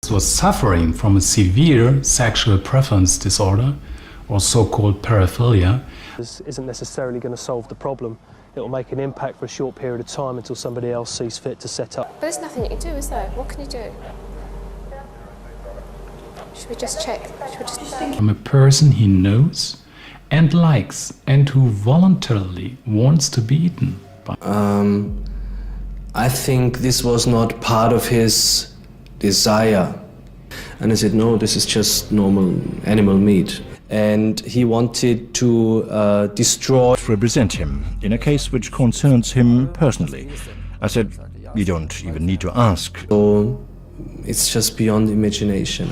Was suffering from a severe sexual preference disorder, or so-called paraphilia. This isn't necessarily going to solve the problem. It will make an impact for a short period of time until somebody else sees fit to set up. But there's nothing you can do, is there? What can you do? Should we just check? Should we just... From a person he knows and likes and who voluntarily wants to be eaten by. I think this was not part of his desire. And I said, no, this is just normal animal meat. And he wanted to destroy... represent him in a case which concerns him personally. I said, you don't even need to ask. So it's just beyond imagination.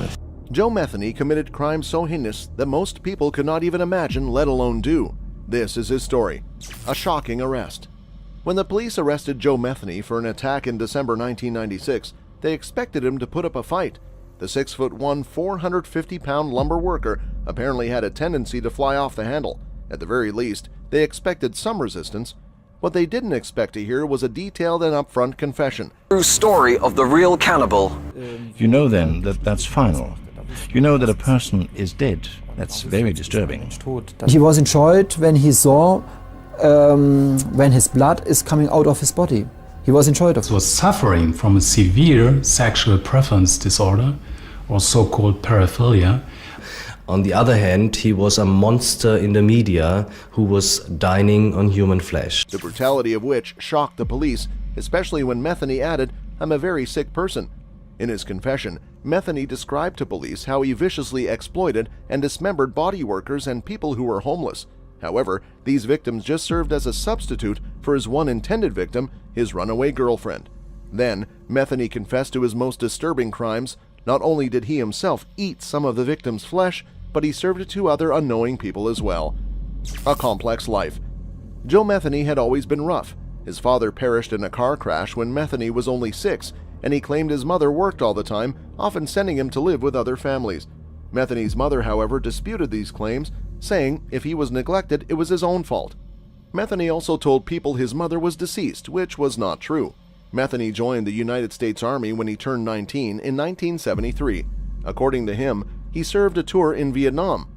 Joe Metheny committed crimes so heinous that most people could not even imagine, let alone do. This is his story. A shocking arrest. When the police arrested Joe Metheny for an attack in December 1996, they expected him to put up a fight. The 6'1", 450-pound lumber worker apparently had a tendency to fly off the handle. At the very least, they expected some resistance. What they didn't expect to hear was a detailed and upfront confession. True story of the real cannibal. You know then that that's final. You know that a person is dead. That's very disturbing. He was enjoyed when he saw when his blood is coming out of his body. He was enjoyed of it. Was suffering from a severe sexual preference disorder, or so-called paraphilia. On the other hand, he was a monster in the media who was dining on human flesh. The brutality of which shocked the police, especially when Metheny added, "I'm a very sick person." In his confession, Metheny described to police how he viciously exploited and dismembered body workers and people who were homeless. However, these victims just served as a substitute for his one intended victim, his runaway girlfriend. Then, Metheny confessed to his most disturbing crimes. Not only did he himself eat some of the victims' flesh, but he served it to other unknowing people as well. A complex life. Joe Metheny had always been rough. His father perished in a car crash when Metheny was only 6, and he claimed his mother worked all the time, often sending him to live with other families. Metheny's mother, however, disputed these claims, saying if he was neglected, it was his own fault. Metheny also told people his mother was deceased, which was not true. Metheny joined the United States Army when he turned 19 in 1973. According to him, he served a tour in Vietnam,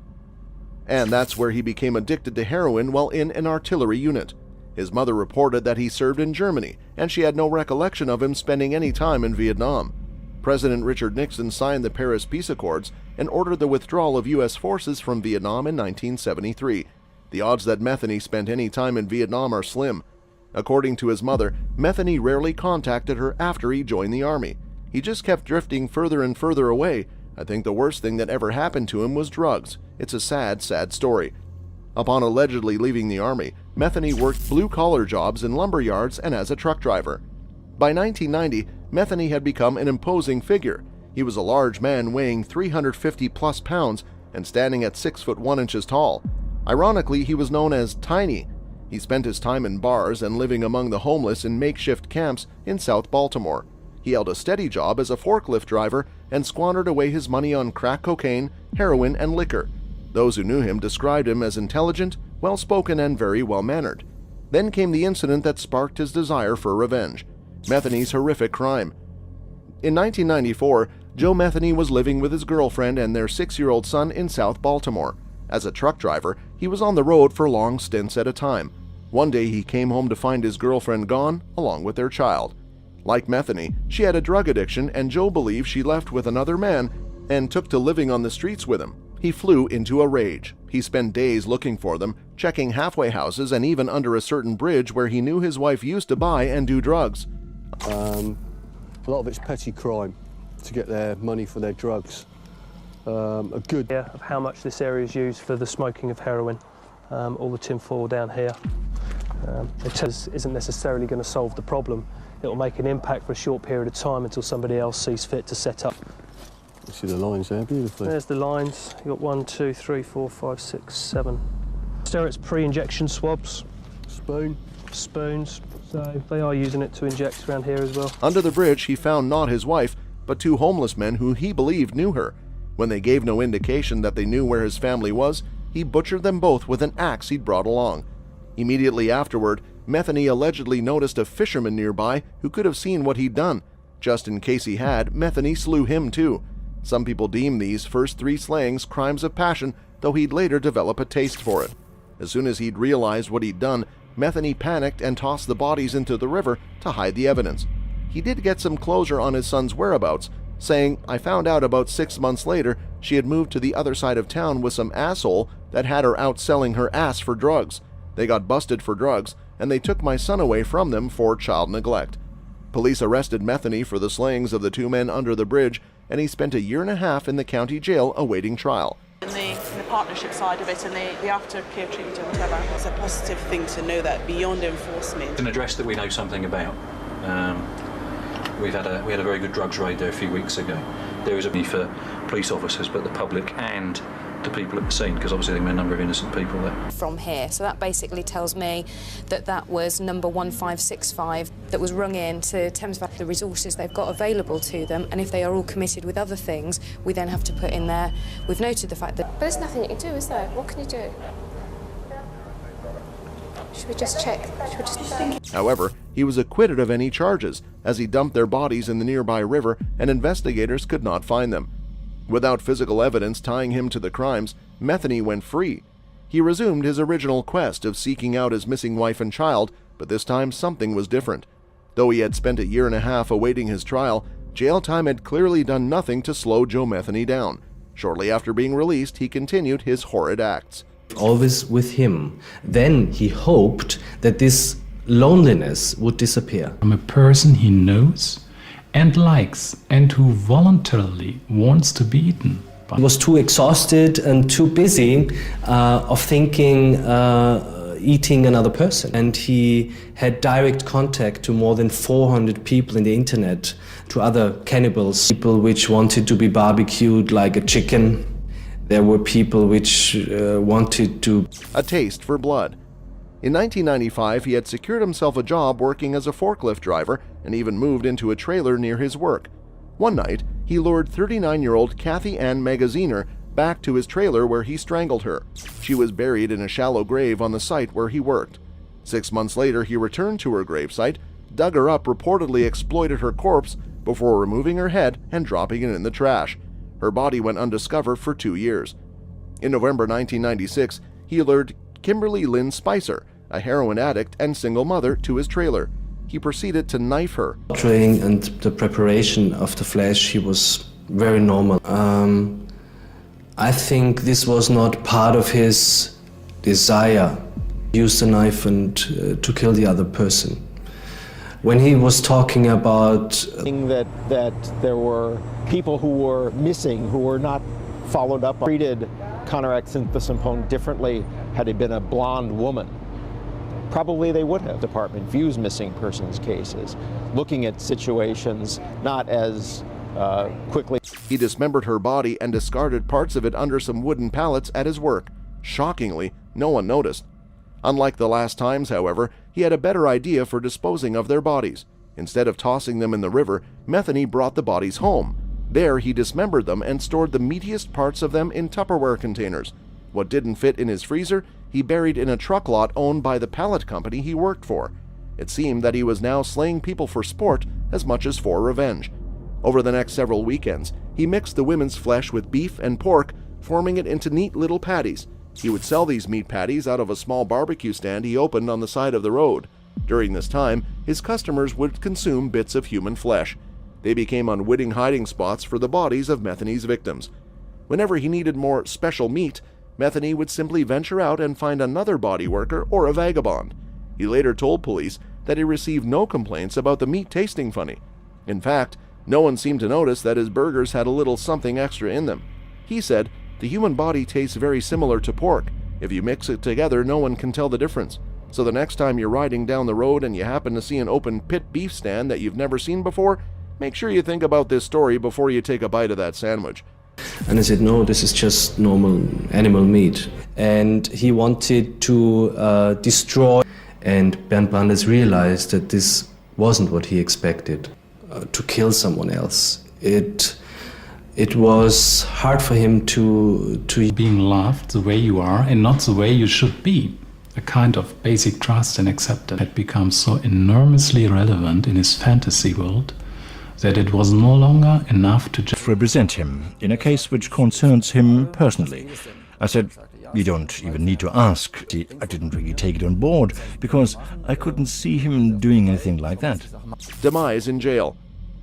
and that's where he became addicted to heroin while in an artillery unit. His mother reported that he served in Germany, and she had no recollection of him spending any time in Vietnam. President Richard Nixon signed the Paris Peace Accords and ordered the withdrawal of U.S. forces from Vietnam in 1973. The odds that Metheny spent any time in Vietnam are slim. According to his mother, Metheny rarely contacted her after he joined the Army. He just kept drifting further and further away. I think the worst thing that ever happened to him was drugs. It's a sad, sad story. Upon allegedly leaving the Army, Metheny worked blue-collar jobs in lumber yards and as a truck driver. By 1990, Metheny had become an imposing figure. He was a large man weighing 350-plus pounds and standing at 6'1" inches tall. Ironically, he was known as Tiny. He spent his time in bars and living among the homeless in makeshift camps in South Baltimore. He held a steady job as a forklift driver and squandered away his money on crack cocaine, heroin, and liquor. Those who knew him described him as intelligent, well-spoken, and very well-mannered. Then came the incident that sparked his desire for revenge, Metheny's horrific crime. In 1994, Joe Metheny was living with his girlfriend and their 6-year-old son in South Baltimore. As a truck driver, he was on the road for long stints at a time. One day he came home to find his girlfriend gone, along with their child. Like Metheny, she had a drug addiction, and Joe believed she left with another man and took to living on the streets with him. He flew into a rage. He spent days looking for them, checking halfway houses and even under a certain bridge where he knew his wife used to buy and do drugs. A lot of it's petty crime to get their money for their drugs. A good idea of how much this area is used for the smoking of heroin. All the tinfoil down here. It isn't necessarily going to solve the problem. It will make an impact for a short period of time until somebody else sees fit to set up. You see the lines there beautifully. There's the lines. You've got 1, 2, 3, 4, 5, 6, 7. It's pre-injection swabs. Spoons. So they are using it to inject around here as well. Under the bridge, he found not his wife, but 2 homeless men who he believed knew her. When they gave no indication that they knew where his family was, he butchered them both with an axe he'd brought along. Immediately afterward, Metheny allegedly noticed a fisherman nearby who could have seen what he'd done. Just in case he had, Metheny slew him too. Some people deem these first 3 slayings crimes of passion, though he'd later develop a taste for it. As soon as he'd realized what he'd done, Metheny panicked and tossed the bodies into the river to hide the evidence. He did get some closure on his son's whereabouts, saying, "I found out about 6 months later she had moved to the other side of town with some asshole that had her out selling her ass for drugs. They got busted for drugs, and they took my son away from them for child neglect." Police arrested Metheny for the slayings of the 2 men under the bridge, and he spent a year and a half in the county jail awaiting trial. In the partnership side of it and the aftercare treatment and whatever. It's a positive thing to know that beyond enforcement. It's an address that we know something about. We had a very good drugs raid there a few weeks ago. There is a need for police officers, but the public and the people at the scene, because obviously there were a number of innocent people there. From here, so that basically tells me that that was number 1565 that was rung in to Thames Valley, the resources they've got available to them, and if they are all committed with other things, we then have to put in there, we've noted the fact that... But there's nothing you can do, is there? What can you do? Should we just check? Should we just... However, he was acquitted of any charges, as he dumped their bodies in the nearby river and investigators could not find them. Without physical evidence tying him to the crimes, Metheny went free. He resumed his original quest of seeking out his missing wife and child, but this time something was different. Though he had spent a year and a half awaiting his trial, jail time had clearly done nothing to slow Joe Metheny down. Shortly after being released, he continued his horrid acts. Always with him. Then he hoped that this loneliness would disappear. From a person he knows and likes and who voluntarily wants to be eaten. He was too exhausted and too busy of thinking eating another person. And he had direct contact to more than 400 people in the internet, to other cannibals, people which wanted to be barbecued like a chicken. There were people which wanted to... A taste for blood. In 1995, he had secured himself a job working as a forklift driver and even moved into a trailer near his work. One night, he lured 39-year-old Kathy Ann Magaziner back to his trailer where he strangled her. She was buried in a shallow grave on the site where he worked. 6 months later, he returned to her gravesite, dug her up, reportedly exploited her corpse before removing her head and dropping it in the trash. Her body went undiscovered for 2 years. In November 1996, he lured Kimberly Lynn Spicer, a heroin addict and single mother, to his trailer. He proceeded to knife her. Butchering and the preparation of the flesh, he was very normal. I think this was not part of his desire. He used a knife and to kill the other person. When he was talking about... that there were people who were missing, who were not followed up, treated Connor Xanthisampone differently had he been a blonde woman. Probably they would have. The department views missing persons cases, looking at situations not as quickly. He dismembered her body and discarded parts of it under some wooden pallets at his work. Shockingly, no one noticed. Unlike the last times, however, he had a better idea for disposing of their bodies. Instead of tossing them in the river, Metheny brought the bodies home. There he dismembered them and stored the meatiest parts of them in Tupperware containers. What didn't fit in his freezer, he buried in a truck lot owned by the pallet company he worked for. It seemed that he was now slaying people for sport as much as for revenge. Over the next several weekends, he mixed the women's flesh with beef and pork, forming it into neat little patties. He would sell these meat patties out of a small barbecue stand he opened on the side of the road. During this time, his customers would consume bits of human flesh. They became unwitting hiding spots for the bodies of Metheny's victims. Whenever he needed more special meat, Metheny would simply venture out and find another body worker or a vagabond. He later told police that he received no complaints about the meat tasting funny. In fact, no one seemed to notice that his burgers had a little something extra in them. He said, "The human body tastes very similar to pork. If you mix it together, no one can tell the difference. So the next time you're riding down the road and you happen to see an open pit beef stand that you've never seen before, make sure you think about this story before you take a bite of that sandwich." And I said, no, this is just normal animal meat. And he wanted to destroy. And Bernd Brandes realized that this wasn't what he expected, to kill someone else. It was hard for him to being loved the way you are and not the way you should be. A kind of basic trust and acceptance had become so enormously relevant in his fantasy world that it was no longer enough to just represent him in a case which concerns him personally. I said, you don't even need to ask. I didn't really take it on board because I couldn't see him doing anything like that. Demise in jail.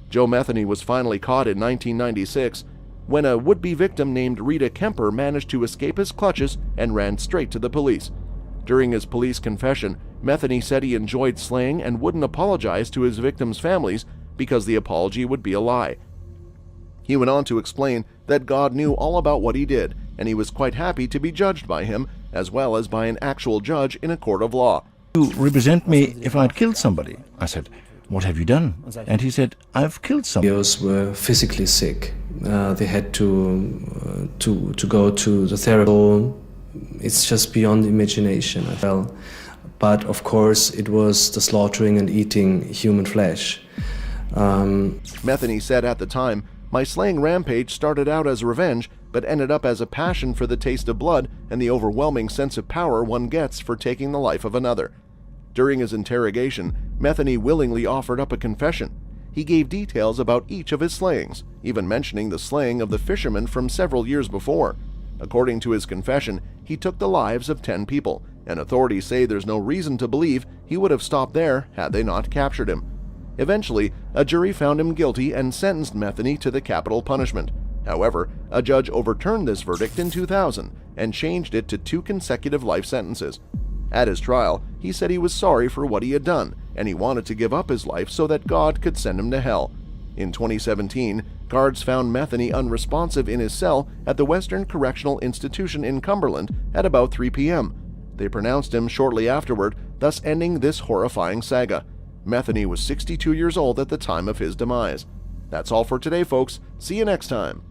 Joe Metheny was finally caught in 1996 when a would-be victim named Rita Kemper managed to escape his clutches and ran straight to the police. During his police confession, Metheny said he enjoyed slaying and wouldn't apologize to his victims' families because the apology would be a lie. He went on to explain that God knew all about what he did, and he was quite happy to be judged by him, as well as by an actual judge in a court of law. You represent me if I'd killed somebody. I said, what have you done? And he said, I've killed somebody. Those were physically sick. They had to go to the therapist. So it's just beyond imagination. But of course, it was the slaughtering and eating human flesh. Metheny said at the time, "My slaying rampage started out as revenge, but ended up as a passion for the taste of blood and the overwhelming sense of power one gets for taking the life of another." During his interrogation, Metheny willingly offered up a confession. He gave details about each of his slayings, even mentioning the slaying of the fisherman from several years before. According to his confession, he took the lives of 10 people, and authorities say there's no reason to believe he would have stopped there had they not captured him. Eventually, a jury found him guilty and sentenced Metheny to the capital punishment. However, a judge overturned this verdict in 2000 and changed it to 2 consecutive life sentences. At his trial, he said he was sorry for what he had done, and he wanted to give up his life so that God could send him to hell. In 2017, guards found Metheny unresponsive in his cell at the Western Correctional Institution in Cumberland at about 3 p.m. They pronounced him shortly afterward, thus ending this horrifying saga. Metheny was 62 years old at the time of his demise. That's all for today, folks. See you next time.